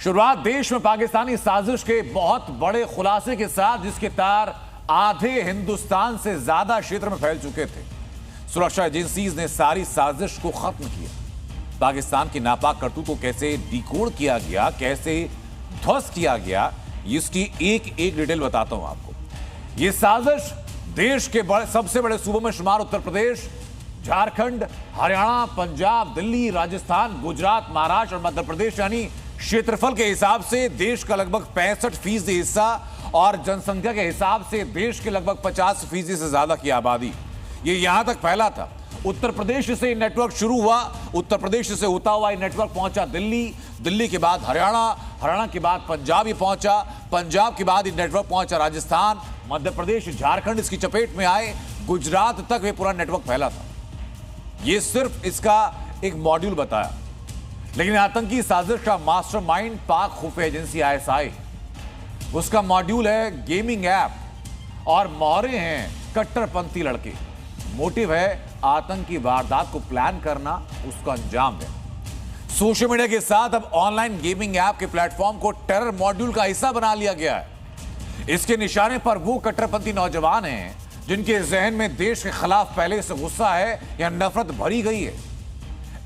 शुरुआत देश में पाकिस्तानी साजिश के बहुत बड़े खुलासे के साथ, जिसके तार आधे हिंदुस्तान से ज्यादा क्षेत्र में फैल चुके थे। सुरक्षा एजेंसीज ने सारी साजिश को खत्म किया। पाकिस्तान की नापाक करतूत को कैसे डिकोड किया गया, कैसे ध्वस्त किया गया, इसकी एक एक डिटेल बताता हूं आपको। यह साजिश देश के सबसे बड़े सूबों में शुमार उत्तर प्रदेश, झारखंड, हरियाणा, पंजाब, दिल्ली, राजस्थान, गुजरात, महाराष्ट्र और मध्य प्रदेश, यानी क्षेत्रफल के हिसाब से देश का लगभग 65% हिस्सा और जनसंख्या के हिसाब से देश के लगभग 50% से ज्यादा की आबादी ये यहां तक फैला था। उत्तर प्रदेश से नेटवर्क शुरू हुआ, उत्तर प्रदेश से होता हुआ नेटवर्क पहुंचा दिल्ली, दिल्ली के बाद हरियाणा, हरियाणा के बाद पंजाब ही पहुंचा, पंजाब के बाद नेटवर्क पहुंचा राजस्थान, मध्य प्रदेश, झारखंड इसकी चपेट में आए, गुजरात तक ये पूरा नेटवर्क फैला था। ये सिर्फ इसका एक मॉड्यूल बताया, लेकिन आतंकी साजिश का मास्टरमाइंड पाक खुफिया एजेंसी ISI, उसका मॉड्यूल है गेमिंग ऐप और मोहरे हैं कट्टरपंथी लड़के। मोटिव है आतंकी वारदात को प्लान करना, उसका अंजाम है। सोशल मीडिया के साथ अब ऑनलाइन गेमिंग ऐप के प्लेटफॉर्म को टेरर मॉड्यूल का हिस्सा बना लिया गया है। इसके निशाने पर वो कट्टरपंथी नौजवान हैं जिनके जहन में देश के खिलाफ पहले से गुस्सा है या नफरत भरी गई है।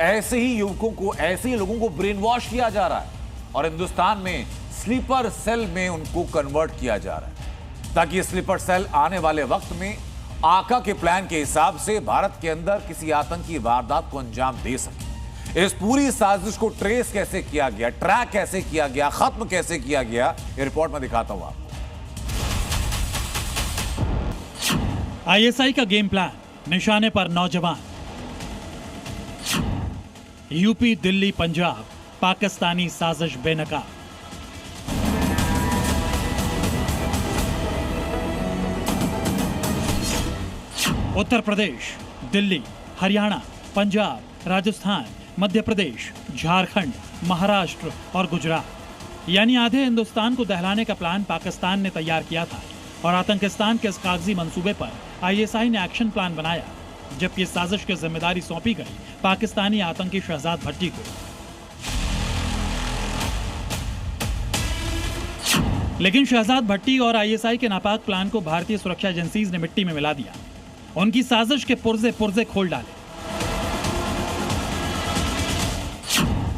ऐसे ही युवकों को, ऐसे ही लोगों को ब्रेन वॉश किया जा रहा है और हिंदुस्तान में स्लीपर सेल में उनको कन्वर्ट किया जा रहा है, ताकि स्लीपर सेल आने वाले वक्त में आका के प्लान के हिसाब से भारत के अंदर किसी आतंकी वारदात को अंजाम दे सके। इस पूरी साजिश को ट्रेस कैसे किया गया, ट्रैक कैसे किया गया, खत्म कैसे किया गया, ये रिपोर्ट में दिखाता हूं आपको। ISI का गेम प्लान, निशाने पर नौजवान। यूपी, दिल्ली, पंजाब, पाकिस्तानी साजिश बेनकाब। उत्तर प्रदेश, दिल्ली, हरियाणा, पंजाब, राजस्थान, मध्य प्रदेश, झारखंड, महाराष्ट्र और गुजरात, यानी आधे हिंदुस्तान को दहलाने का प्लान पाकिस्तान ने तैयार किया था और आतंकिस्तान के इस कागजी मंसूबे पर ISI ने एक्शन प्लान बनाया, जबकि साजिश की जिम्मेदारी सौंपी गई पाकिस्तानी आतंकी शहजाद भट्टी को। लेकिन शहजाद भट्टी और ISI के नापाक प्लान को भारतीय सुरक्षा एजेंसीज ने मिट्टी में मिला दिया, उनकी साजिश के पुर्जे पुर्जे खोल डाले।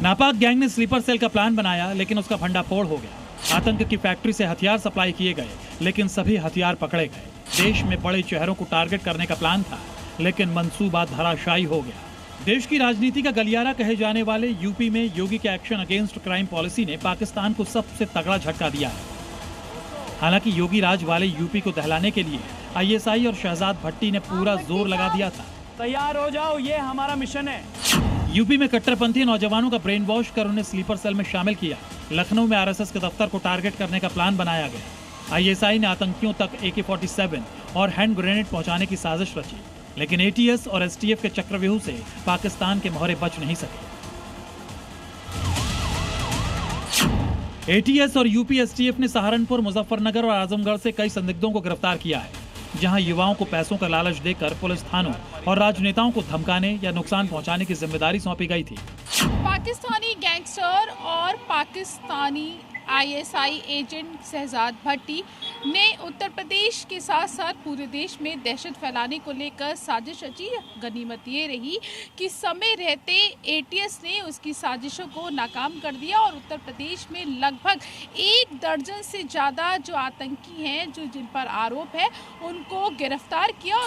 नापाक गैंग ने स्लीपर सेल का प्लान बनाया, लेकिन उसका भंडाफोड़ हो गया। आतंक की फैक्ट्री से हथियार सप्लाई किए गए, लेकिन सभी हथियार पकड़े गए। देश में बड़े शहरों को टारगेट करने का प्लान था, लेकिन मंसूबा धराशायी हो गया। देश की राजनीति का गलियारा कहे जाने वाले यूपी में योगी के एक्शन अगेंस्ट क्राइम पॉलिसी ने पाकिस्तान को सबसे तगड़ा झटका दिया है। हालांकि योगी राज वाले यूपी को दहलाने के लिए ISI और शहजाद भट्टी ने पूरा जोर लगा दिया था। तैयार हो जाओ, ये हमारा मिशन है। यूपी में कट्टरपंथी नौजवानों का ब्रेन वॉश कर उन्हें स्लीपर सेल में शामिल किया। लखनऊ में RSS के दफ्तर को टारगेट करने का प्लान बनाया गया। ISI ने आतंकियों तक AK-47 और हैंड ग्रेनेड पहुंचाने की साजिश रची, लेकिन ATS और STF के चक्रव्यूह से पाकिस्तान के मोहरे बच नहीं सके। ATS और यूपी STF ने सहारनपुर, मुजफ्फरनगर और आजमगढ़ से कई संदिग्धों को गिरफ्तार किया है, जहां युवाओं को पैसों का लालच देकर पुलिस थानों और राजनेताओं को धमकाने या नुकसान पहुंचाने की जिम्मेदारी सौंपी गई थी। पाकिस्तानी गैंगस्टर और पाकिस्तानी ISI एजेंट शहजाद भट्टी ने उत्तर प्रदेश के साथ साथ पूरे देश में दहशत फैलाने को लेकर साजिश रची। गनीमत ये रही कि समय रहते ATS ने उसकी साजिशों को नाकाम कर दिया और उत्तर प्रदेश में लगभग 1 दर्जन से ज़्यादा जो आतंकी हैं, जिन पर आरोप है, उनको गिरफ्तार किया।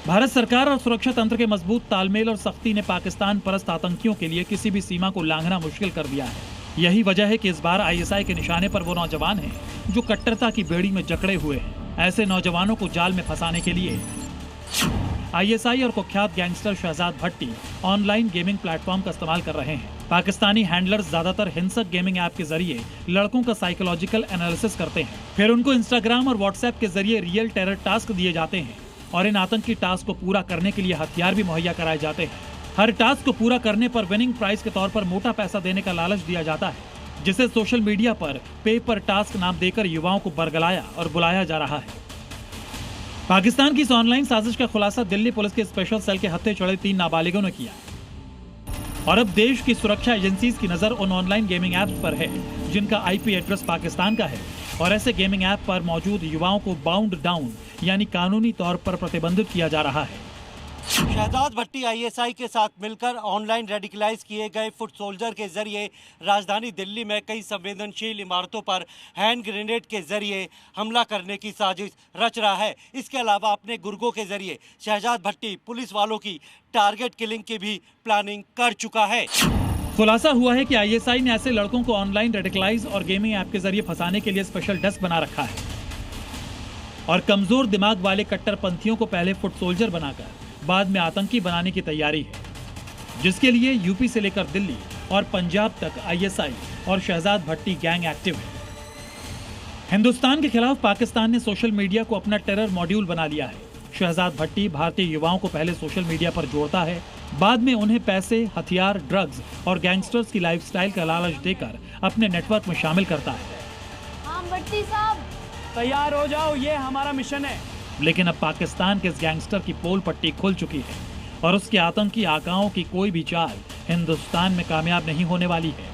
भारत सरकार और सुरक्षा तंत्र के मजबूत तालमेल और सख्ती ने पाकिस्तान परस्त आतंकियों के लिए किसी भी सीमा को लांघना मुश्किल कर दिया है। यही वजह है कि इस बार ISI के निशाने पर वो नौजवान हैं जो कट्टरता की बेड़ी में जकड़े हुए हैं। ऐसे नौजवानों को जाल में फंसाने के लिए ISI और कुख्यात गैंगस्टर शहजाद भट्टी ऑनलाइन गेमिंग प्लेटफॉर्म का इस्तेमाल कर रहे हैं। पाकिस्तानी हैंडलर्स ज्यादातर हिंसक गेमिंग ऐप के जरिए लड़कों का साइकोलॉजिकल एनालिसिस करते हैं, फिर उनको इंस्टाग्राम और व्हाट्सएप के जरिए रियल टेरर टास्क दिए जाते हैं और इन आतंकी टास्क को पूरा करने के लिए हथियार भी मुहैया कराए जाते हैं। हर टास्क को पूरा करने पर विनिंग प्राइज के तौर पर मोटा पैसा देने का लालच दिया जाता है, जिसे सोशल मीडिया पर पे पर टास्क नाम देकर युवाओं को बरगलाया और बुलाया जा रहा है। पाकिस्तान की इस ऑनलाइन साजिश का खुलासा दिल्ली पुलिस के स्पेशल सेल के हत्थे चढ़े 3 नाबालिगों ने किया और अब देश की सुरक्षा एजेंसीज की नजर उन ऑनलाइन गेमिंग ऐप्स पर है जिनका आईपी एड्रेस पाकिस्तान का है, और ऐसे गेमिंग ऐप पर मौजूद युवाओं को बाउंड डाउन यानी कानूनी तौर पर प्रतिबंधित किया जा रहा है। शहजाद भट्टी आईएसआई के साथ मिलकर ऑनलाइन रेडिकलाइज किए गए फुट सोल्जर के जरिए राजधानी दिल्ली में कई संवेदनशील इमारतों पर हैंड ग्रेनेड के जरिए हमला करने की साजिश रच रहा है। इसके अलावा अपने गुर्गों के जरिए शहजाद भट्टी पुलिस वालों की टारगेट किलिंग की भी प्लानिंग कर चुका है। खुलासा हुआ है कि आईएसआई ने ऐसे लड़कों को ऑनलाइन रेडिकलाइज और गेमिंग ऐप के जरिए फंसाने के लिए स्पेशल डेस्क बना रखा है और कमजोर दिमाग वाले कट्टरपंथियों को पहले फुट सोल्जर बनाकर बाद में आतंकी बनाने की तैयारी है, जिसके लिए यूपी से लेकर दिल्ली और पंजाब तक आईएसआई और शहजाद भट्टी गैंग एक्टिव है। हिंदुस्तान के खिलाफ पाकिस्तान ने सोशल मीडिया को अपना टेरर मॉड्यूल बना लिया है। शहजाद भट्टी भारतीय युवाओं को पहले सोशल मीडिया पर जोड़ता है, बाद में उन्हें पैसे, हथियार, ड्रग्स और गैंगस्टर्स की लाइफस्टाइल का लालच देकर अपने नेटवर्क में शामिल करता है। हाँ भट्टी साहब, तैयार हो जाओ, ये हमारा मिशन है। लेकिन अब पाकिस्तान के इस गैंगस्टर की पोल पट्टी खुल चुकी है और उसके आतंकी आकाओं की कोई भी चाल हिंदुस्तान में कामयाब नहीं होने वाली है।